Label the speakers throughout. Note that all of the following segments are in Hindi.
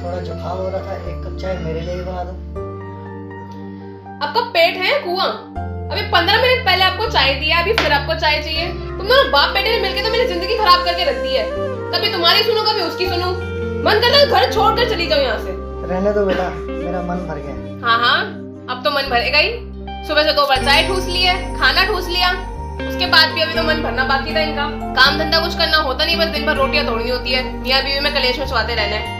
Speaker 1: थोड़ा जुकाम हो रहा था, एक कप चाय मेरे लिए ही बना दो।
Speaker 2: आपका पेट है कुआं? अभी 15 मिनट पहले आपको चाय दिया, अभी फिर आपको चाय चाहिए। तुम दोनों बाप बेटे ने मिलकर तो मेरी जिंदगी खराब करके रख दी है। कभी तुम्हारी सुनो कभी उसकी सुनो। मन करता है घर छोड़कर चली जाओ यहाँ से।
Speaker 1: रहने दो बेटा, मेरा मन भर गया।
Speaker 2: हाँ हाँ, अब तो मन भरेगा ही। सुबह से 2 बार चाय ठूस ली है, खाना ठूस लिया, उसके बाद भी अभी तो मन भरना बाकी था इनका। काम धंधा कुछ करना होता नहीं, बस दिन भर रोटियां तोड़नी होती है। मियां बीवी में कलेश में स्वाते रहना है।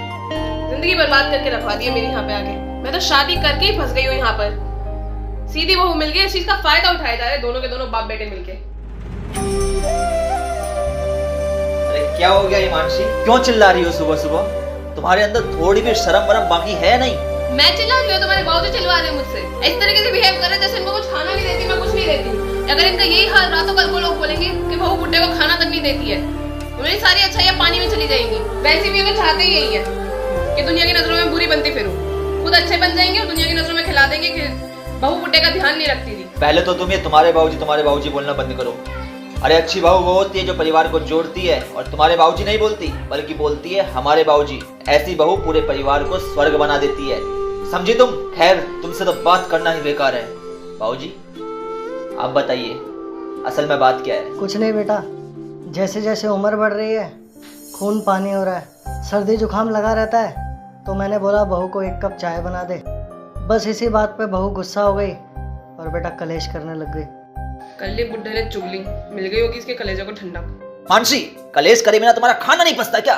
Speaker 2: जिंदगी बर्बाद करके रखवा दी है मेरी यहाँ पे आके। मैं तो शादी करके ही फंस गई हूँ यहाँ पर। सीधी बहू मिल गई, इस चीज का फायदा उठाया जा रहे दोनों के दोनों बाप बेटे मिलके।
Speaker 3: अरे क्या हो गया हिमांशी, क्यों चिल्ला रही हो सुबह सुबह? तुम्हारे अंदर थोड़ी भी शर्म वरम बाकी है नहीं?
Speaker 2: मैं चिल्ला रही हूँ, तुम्हारे बाबू तो चिल्ला रहे हैं मुझसे। इस तरीके से बिहेव कर रहे जैसे इनको कुछ खाना नहीं देती, मैं कुछ नहीं देती। अगर इनका यही हाल रहा तो कल को लोग बोलेंगे कि बहू बुड्ढे को खाना तक नहीं देती है। तुम्हारी सारी अच्छाइयां पानी में चली जाएंगी। वैसे भी तो चाहते ही यही है कि दुनिया की नजरों में बुरी बनती फिरूं। खुद अच्छे बन जाएंगे और दुनिया की नजरों में खिला देंगे कि बहू बुड्ढे का ध्यान नहीं रखती थी।
Speaker 3: पहले तो तुम ये तुम्हारे बाबूजी बोलना बंद करो। अरे अच्छी बहू वो होती है जो परिवार को जोड़ती है, और तुम्हारे बाबूजी नहीं बोलती बल्कि बोलती है हमारे बाबूजी। ऐसी बहू पूरे परिवार को स्वर्ग बना देती है, समझी तुम? खैर, तुमसे तो बात करना ही बेकार है। बाबूजी आप बताइए असल में बात क्या है?
Speaker 1: कुछ नहीं बेटा, जैसे जैसे उम्र बढ़ रही है खून पानी हो रहा है, सर्दी जुकाम लगा रहता है, तो मैंने बोला बहू को 1 कप चाय बना दे। बस इसी बात पे बहू गुस्सा हो गई और बेटा कलेश करने लग गई।
Speaker 2: कल बुड्ढे ने चुगली, मिल गई होगी इसके कलेजे को ठंडक।
Speaker 3: मानसी, कलेश करे बिना तुम्हारा खाना नहीं पचता क्या?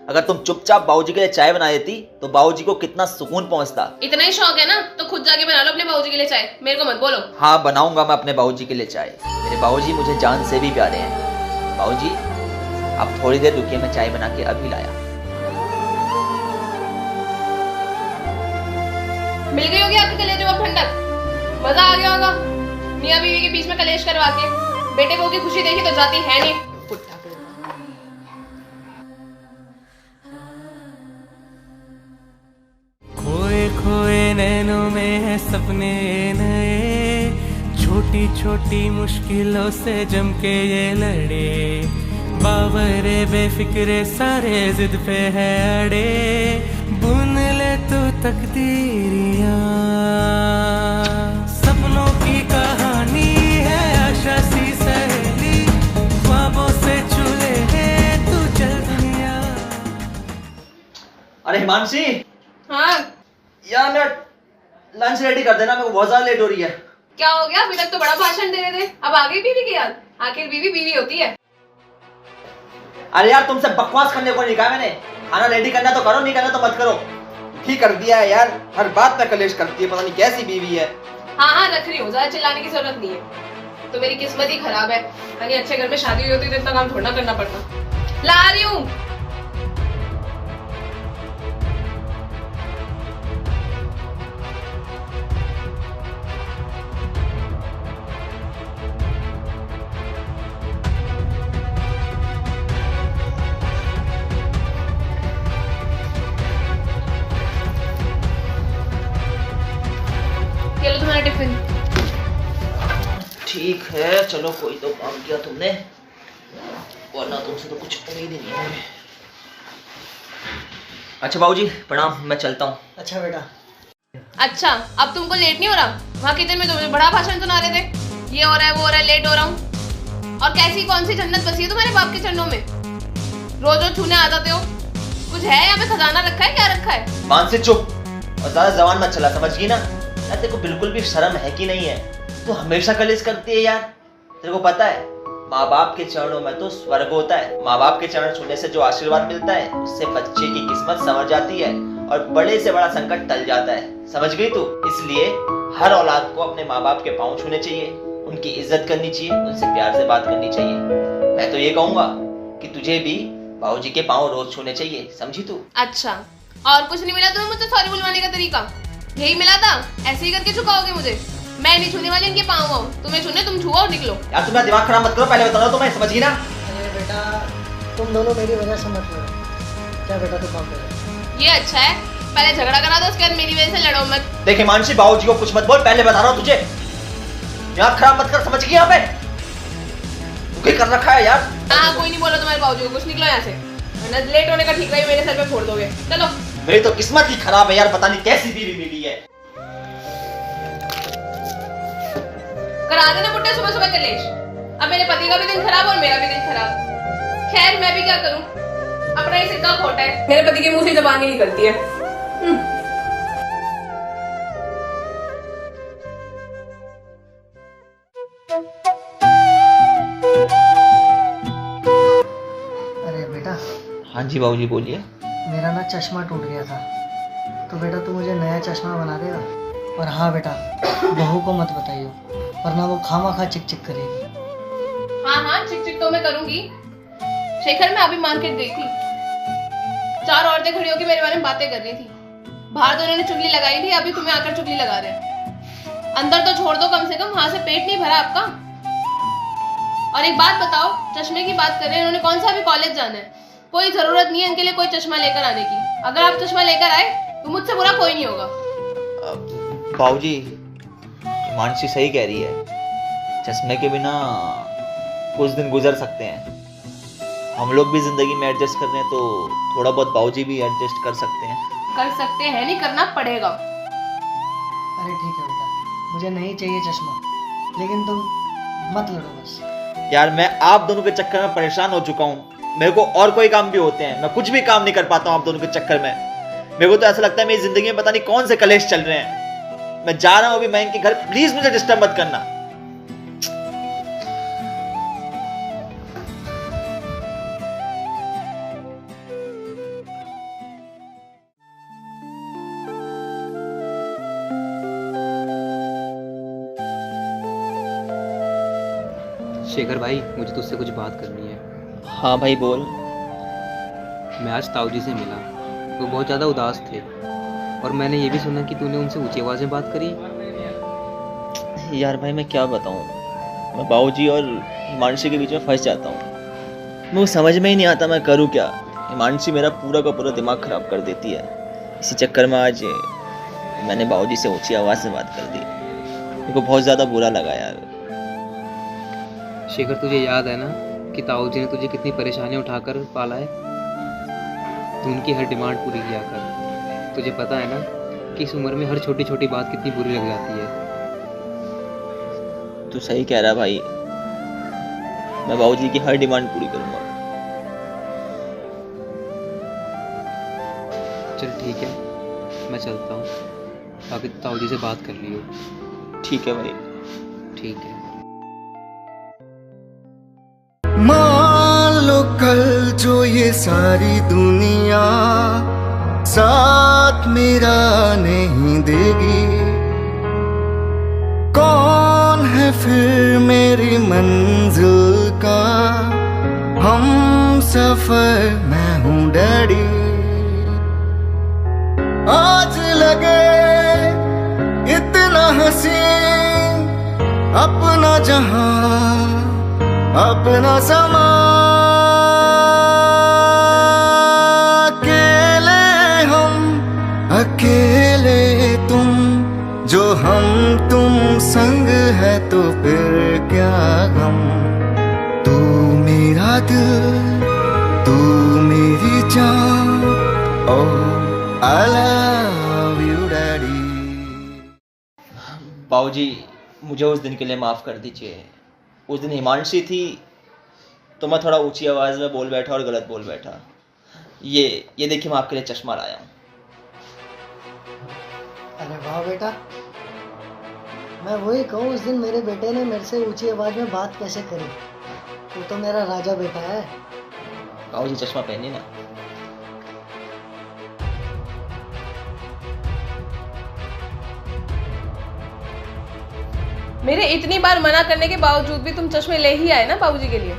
Speaker 3: अगर तुम चुपचाप बाबूजी के लिए चाय बना देती तो बाबूजी को कितना सुकून पहुंचता।
Speaker 2: इतना ही शौक है ना तो खुद जाके बना लो अपने बाबूजी के लिए चाय, मेरे को मत बोलो।
Speaker 3: हाँ, बनाऊंगा मैं अपने बाबूजी के लिए चाय। मेरे बाबूजी मुझे जान से भी प्यारे हैं। बाबूजी आप थोड़ी देर रुकिए, मैं चाय बना के अभी लाया।
Speaker 2: मिल गई होगी आपके कलेजे को ठंडक, मजा आ गया होगा मियां बीवी के बीच में कलेश करवा के। बेटे बहू की खुशी देखी तो जाती है नहीं।
Speaker 4: खोए खोए नैनों में है सपने नए, छोटी छोटी मुश्किलों से जम के ये लड़े। बावरे बेफिक्रे सारे जिद पे है अड़े, बुन ले तू तकदीरियां। सपनों की कहानी है आशा सी सहेली, ख्वाबों से चुले है तू चल दुनिया।
Speaker 3: अरे हिमांशी,
Speaker 2: हाँ
Speaker 3: यार मेरा लंच रेडी कर देना, मेरे को बहुत ज्यादा लेट हो रही है।
Speaker 2: क्या हो गया? अभी तक तो बड़ा भाषण दे रहे थे, अब आ गई बीवी की याद। आखिर बीवी बीवी होती है।
Speaker 3: अरे यार तुमसे बकवास करने को नहीं कहा मैंने। खाना रेडी करना तो करो, नहीं करना तो मत करो। ठीक कर दिया है यार, हर बात पे कलेश करती है, पता नहीं कैसी बीवी है।
Speaker 2: हाँ हाँ रख रही हूँ, ज्यादा चिल्लाने की जरूरत नहीं है। तो मेरी किस्मत ही खराब है, यानी अच्छे घर में शादी हुई होती तो इतना काम थोड़ा करना पड़ता। ला रही हूँ। ये लो तुम्हारा टिफिन।
Speaker 3: ठीक है, चलो कोई तो काम किया तुमने, वरना तुमसे तो कुछ उम्मीद ही नहीं है। अच्छा बाबूजी प्रणाम, मैं चलता हूँ।
Speaker 1: अच्छा बेटा।
Speaker 2: अच्छा, अब तुमको लेट नहीं हो रहा? वहाँ किचन में तुम बड़ा भाषण सुना रहे थे, ये हो रहा है वो हो रहा है, लेट हो रहा हूँ। और कैसी कौन सी जन्नत बसी है तुम्हारे बाप के चरणों में? रोज रोज छूने आ जाते हो। कुछ है यहाँ पे? खजाना रखा है? क्या रखा है?
Speaker 3: मानसी चुप, और ज्यादा जबान मत चला, समझ गई ना? यार तेरे को बिल्कुल भी शर्म है कि नहीं है? तू हमेशा कलेश करती है यार। तेरे को पता है माँ बाप के चरणों में तो स्वर्ग होता है। माँ बाप के चरण छूने से जो आशीर्वाद मिलता है उससे बच्चे की किस्मत संवर जाती है और बड़े से बड़ा संकट टल जाता है, समझ गई तू? इसलिए हर औलाद को अपने माँ बाप के पाँव छूने चाहिए, उनकी इज्जत करनी चाहिए, उनसे प्यार से बात करनी चाहिए। मैं तो ये कहूंगा कि तुझे भी बाबूजी के पाँव रोज छूने चाहिए, समझी तू?
Speaker 2: अच्छा, और कुछ नहीं मिला तुम्हें मुझसे सॉरी बुलवाने का तरीका? यही मिला था? ऐसे ही करके चुकाओगे मुझे? मैं नहीं छूने वाली इनके पाँव वाँव, तुम्हें छूने तुम छुओ और निकलो।
Speaker 3: यार तुम्हारा दिमाग खराब मत करो, पहले बता दो तुम्हें, समझ गई ना?
Speaker 1: अरे बेटा तुम दोनों मेरी वजह से मत लड़ो। क्या बेटा तू काम कर?
Speaker 2: ये अच्छा है, पहले झगड़ा करा दो, उसके बाद मेरी वजह से लड़ो मत।
Speaker 3: देखे मानसी, बाबूजी को कुछ मत बोल, पहले बता रहा हूँ तुझे। दिमाग खराब मत कर, समझ गई? यहाँ पे तू क्या कर रखा है यार?
Speaker 2: हाँ कोई नहीं बोला तुम्हारे बाबूजी को, कुछ निकलो यहाँ से, वरना लेट होने का ठीक रही मेरे सर पे फोड़ दोगे। चलो।
Speaker 3: मेरी तो किस्मत ही खराब है यार, पता नहीं कैसी बीवी मिली है।
Speaker 2: करा देना बुड्ढे सुबह सुबह कलेश। अब मेरे पति का भी दिन खराब और मेरा भी दिन खराब। खैर मैं भी क्या करूं, अपना ही सिक्का खोटा है। मेरे पति के मुंह से जबान ही निकलती है।
Speaker 1: अरे बेटा,
Speaker 3: हाँ जी बाबूजी बोलिए।
Speaker 1: मेरा ना चश्मा टूट गया था, तो बेटा तू मुझे नया चश्मा बना देगा। और हाँ बेटा, बहू को मत बताइयो, वरना वो खामा चिक चिक करेगी।
Speaker 2: हाँ हाँ, चिक चिक तो मैं करूंगी। शेखर, मैं अभी मार्केट गई थी, 4 औरतें खड़ी होकर मेरे बारे में बातें कर रही थी। बाहर तो उन्होंने चुगली लगाई थी, अभी तुम्हें आकर चुगली लगा रहे हैं। अंदर तो छोड़ दो कम से कम, वहां से पेट नहीं भरा आपका। और एक बात बताओ, चश्मे की बात कर रहे हैं, उन्होंने कौन सा भी कॉलेज जाना है, कोई जरूरत नहीं है इनके लिए कोई चश्मा लेकर आने की। अगर आप चश्मा लेकर आए तो मुझसे बुरा कोई नहीं होगा।
Speaker 3: बाबूजी, हिमांशी सही कह रही है, चश्मे के बिना कुछ दिन गुजर सकते हैं। हम लोग भी जिंदगी में एडजस्ट कर रहे हैं, तो थोड़ा बहुत बाबूजी भी एडजस्ट कर सकते हैं।
Speaker 2: कर सकते हैं नहीं, करना पड़ेगा।
Speaker 1: अरे ठीक है बेटा, मुझे नहीं चाहिए चश्मा, लेकिन तुम मत लड़ो बस।
Speaker 3: यार मैं आप दोनों के चक्कर में परेशान हो चुका हूँ। मेरे को और कोई काम भी होते हैं, मैं कुछ भी काम नहीं कर पाता हूँ आप दोनों के चक्कर में। मेरे को तो ऐसा लगता है मेरी जिंदगी में पता नहीं कौन से कलेश चल रहे हैं। मैं जा रहा हूँ अभी मैं इनके घर, प्लीज मुझे डिस्टर्ब मत करना।
Speaker 5: शेखर भाई, मुझे तुझसे कुछ बात करनी है।
Speaker 3: हाँ भाई बोल।
Speaker 5: मैं आज ताऊ जी से मिला, वो बहुत ज़्यादा उदास थे, और मैंने ये भी सुना कि तूने उनसे ऊंची आवाज़ में बात करी।
Speaker 3: यार भाई मैं क्या बताऊँ, मैं बाबूजी और हिमांशी के बीच में फंस जाता हूँ। मुझे समझ में ही नहीं आता मैं करूँ क्या। हिमांशी मेरा पूरा का पूरा दिमाग खराब कर देती है। इसी चक्कर में आज मैंने बाबूजी से ऊंची आवाज़ में बात कर दी। मेरे को बहुत ज़्यादा बुरा लगा यार।
Speaker 5: शेखर, तुझे याद है ना कि ताऊ जी ने तुझे कितनी परेशानियां उठाकर पाला है। तू उनकी हर डिमांड पूरी किया कर। तुझे पता है ना कि इस उम्र में हर छोटी छोटी बात कितनी बुरी लग जाती है।
Speaker 3: तू सही कह रहा भाई, मैं बाबूजी की हर डिमांड पूरी करूंगा।
Speaker 5: चल ठीक है, मैं चलता हूँ, बाकी ताऊ जी से बात कर लियो।
Speaker 3: ठीक है भाई।
Speaker 5: ठीक है।
Speaker 6: मान लो कल जो ये सारी दुनिया साथ मेरा नहीं देगी, कौन है फिर मेरी मंजिल का हम सफर। मैं हूँ डैडी, आज लगे इतना हसीन अपना जहां अपना समा। अकेले हम अकेले तुम, जो हम तुम संग है तो फिर क्या गम। तू मेरा दिल, तू मेरी जान, oh I love you daddy।
Speaker 3: बाबूजी मुझे उस दिन के लिए माफ़ कर दीजिए। उस दिन हिमांशी थी तो मैं थोड़ा ऊंची आवाज़ में बोल बैठा और गलत बोल बैठा। ये देखिए मैं आपके लिए चश्मा लाया हूँ।
Speaker 1: अरे वाह बेटा, मैं वही कहूँ, उस दिन मेरे बेटे ने मेरे से ऊंची आवाज़ में बात कैसे करी। तू तो मेरा राजा बेटा है।
Speaker 3: बाबूजी चश्मा पहनिए ना।
Speaker 2: मेरे इतनी बार मना करने के बावजूद भी तुम चश्मे ले ही आए ना बाबूजी के लिए।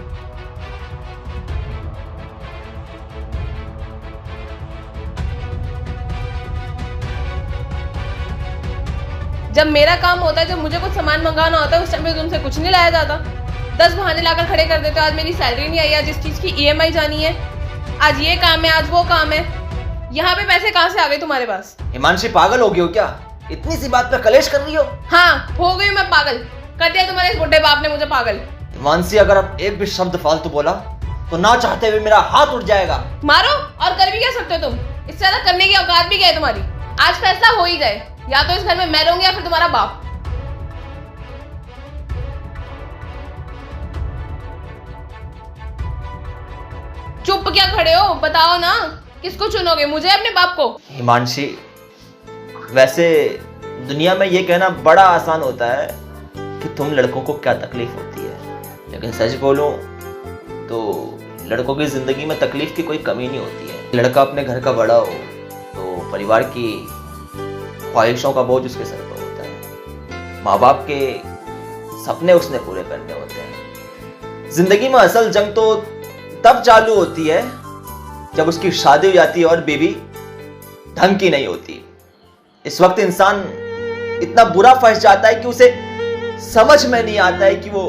Speaker 2: जब मेरा काम होता है, जब मुझे कुछ सामान मंगाना होता है, उस टाइम पे तुमसे कुछ नहीं लाया जाता। 10 बहाने लाकर खड़े कर देते हो। आज मेरी सैलरी नहीं आई, आज इस चीज की EMI जानी है, आज ये काम है, आज वो काम है। यहाँ पे पैसे कहाँ से आ गए तुम्हारे पास?
Speaker 3: हिमांशी पागल हो गई हो क्या? इतनी सी बात पे कलेश कर रही हो?
Speaker 2: हाँ हो गई मैं पागल, कर दिया तुम्हारे इस बुढ़े बाप ने मुझे पागल।
Speaker 3: हिमांशी अगर अब एक भी शब्द फालतू बोला तो ना चाहते हुए मेरा हाथ उठ जाएगा।
Speaker 2: मारो, और कर भी क्या सकते हो तुम? इससे ज्यादा करने की औकात भी क्या है तुम्हारी? आज फैसला हो ही जाए, या तो इस घर में मैं रहूंगी या फिर तुम्हारा बाप। चुप क्या खड़े हो, बताओ ना, किसको चुनोगे, मुझे अपने बाप को?
Speaker 3: हिमांशी, वैसे दुनिया में ये कहना बड़ा आसान होता है कि तुम लड़कों को क्या तकलीफ होती है, लेकिन सच बोलूं तो लड़कों की जिंदगी में तकलीफ की कोई कमी नहीं होती है। लड़का अपने घर का बड़ा हो तो परिवार की ख्वाहिशों का बोझ उसके सर पर होता है, माँ बाप के सपने उसने पूरे करने होते हैं। जिंदगी में असल जंग तो तब चालू होती है जब उसकी शादी हो जाती है और बीवी ढंग की नहीं होती। इस वक्त इंसान इतना बुरा फंस जाता है कि उसे समझ में नहीं आता है कि वो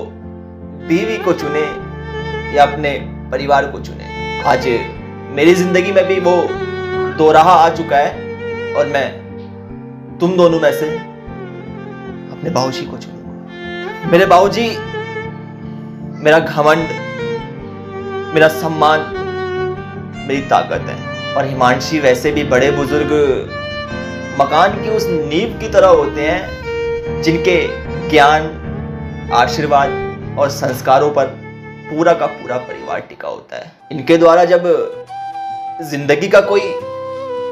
Speaker 3: बीवी को चुने या अपने परिवार को चुने। आज मेरी जिंदगी में भी वो दो राह आ चुका है और मैं तुम दोनों में से अपने बाबूजी को चुनूंगा। मेरे बाबूजी मेरा घमंड, मेरा सम्मान, मेरी ताकत है। और हिमांशी वैसे भी बड़े बुजुर्ग मकान की उस नींव की तरह होते हैं जिनके ज्ञान, आशीर्वाद और संस्कारों पर पूरा का पूरा परिवार टिका होता है। इनके द्वारा जब जिंदगी का कोई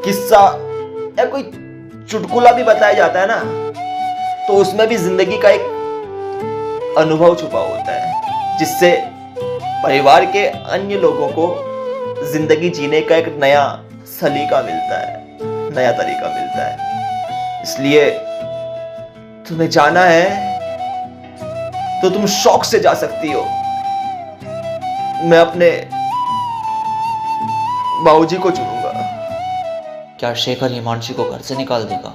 Speaker 3: किस्सा या कोई चुटकुला भी बताया जाता है ना, तो उसमें भी जिंदगी का एक अनुभव छुपा होता है जिससे परिवार के अन्य लोगों को जिंदगी जीने का एक नया सलीका मिलता है, नया तरीका मिलता है। इसलिए तुम्हें जाना है तो तुम शौक से जा सकती हो। मैं अपने बाबूजी को चुनूंगा।
Speaker 7: क्या शेखर हिमांशी को घर से निकाल देगा?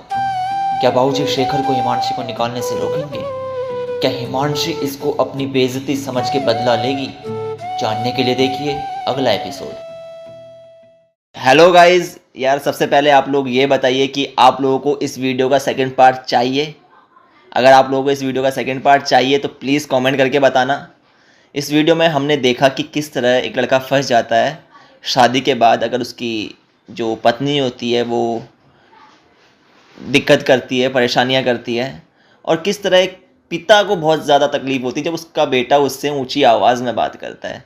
Speaker 7: क्या बाबूजी शेखर को हिमांशी को निकालने से रोकेंगे? क्या हिमांशी इसको अपनी बेइज्जती समझ के बदला लेगी? जानने के लिए देखिए अगला एपिसोड।
Speaker 3: हेलो गाइज, यार सबसे पहले आप लोग ये बताइए कि आप लोगों को इस वीडियो का सेकंड पार्ट चाहिए? अगर आप लोगों को इस वीडियो का सेकंड पार्ट चाहिए तो प्लीज़ कमेंट करके बताना। इस वीडियो में हमने देखा कि किस तरह एक लड़का फंस जाता है शादी के बाद, अगर उसकी जो पत्नी होती है वो दिक्कत करती है, परेशानियां करती है, और किस तरह एक पिता को बहुत ज़्यादा तकलीफ होती है जब उसका बेटा उससे ऊंची आवाज़ में बात करता है।